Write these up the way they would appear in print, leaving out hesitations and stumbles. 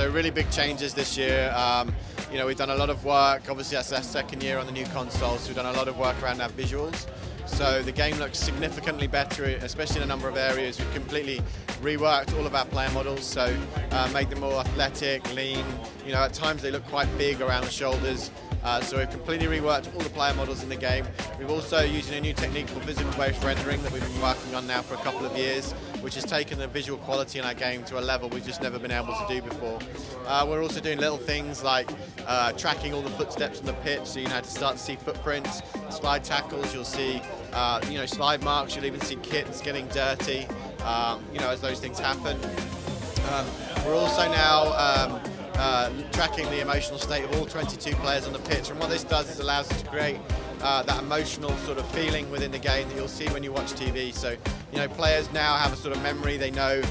So really big changes this year. You know, we've done a lot of work. Obviously, that's our second year on the new console, so we've done a lot of work around our visuals. So the game looks significantly better, especially in a number of areas. We've completely reworked all of our player models, so made them more athletic, lean. You know, at times they look quite big around the shoulders. So we've completely reworked all the player models in the game. We've also using a new technique called visible-based rendering that we've been working on now for a couple of years, which has taken the visual quality in our game to a level we've just never been able to do before. We're also doing little things like tracking all the footsteps in the pitch, so you know how to start to see footprints, slide tackles, you'll see you know, slide marks, you'll even see kits getting dirty, you know, as those things happen. We're also now tracking the emotional state of all 22 players on the pitch, and what this does is allows us to create that emotional sort of feeling within the game that you'll see when you watch TV. So, you know, players now have a sort of memory. They know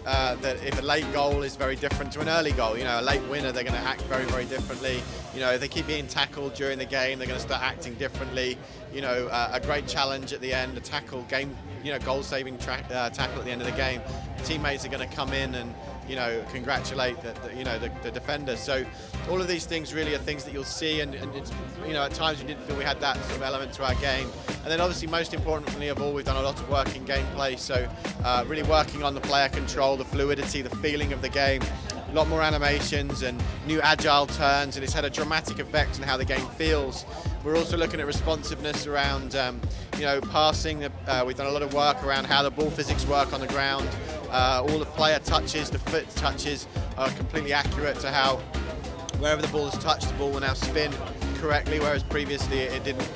that if a late goal is very different to an early goal, you know, a late winner, they're going to act very, very differently. You know, if they keep being tackled during the game, they're going to start acting differently. You know, a great challenge at the end, a tackle game, you know, goal-saving tackle at the end of the game. Teammates are going to come in and, you know, congratulate the defender. So all of these things really are things that you'll see, and it's, you know, at times we didn't feel we had that sort of element to our game. And then obviously, most importantly of all, we've done a lot of work in gameplay, so really working on the player control, the fluidity, the feeling of the game. A lot more animations and new agile turns, and it's had a dramatic effect on how the game feels. We're also looking at responsiveness around, you know, passing. We've done a lot of work around how the ball physics work on the ground. All the player touches, the foot touches are completely accurate to how wherever the ball is touched, the ball will now spin correctly, whereas previously it didn't.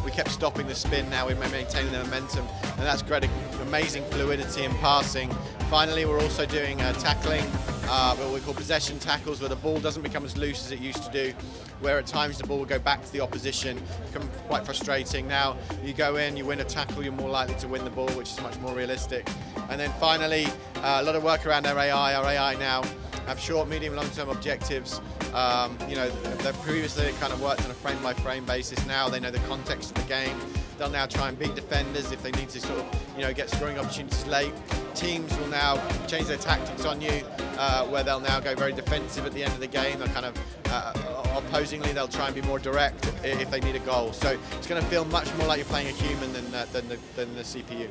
We kept stopping the spin. Now we're maintaining the momentum, and that's great, amazing fluidity in passing. Finally, we're also doing tackling, what we call possession tackles, where the ball doesn't become as loose as it used to do, where at times the ball will go back to the opposition, become quite frustrating. Now you go in, you win a tackle, you're more likely to win the ball, which is much more realistic. And then finally, a lot of work around our AI. Our AI now have short, medium, long-term objectives. You know, previously they kind of worked on a frame-by-frame basis. Now they know the context of the game. They'll now try and beat defenders if they need to sort of, you know, get scoring opportunities late. Teams will now change their tactics on you, where they'll now go very defensive at the end of the game. They'll kind of, opposingly, they'll try and be more direct if they need a goal. So it's going to feel much more like you're playing a human than the CPU.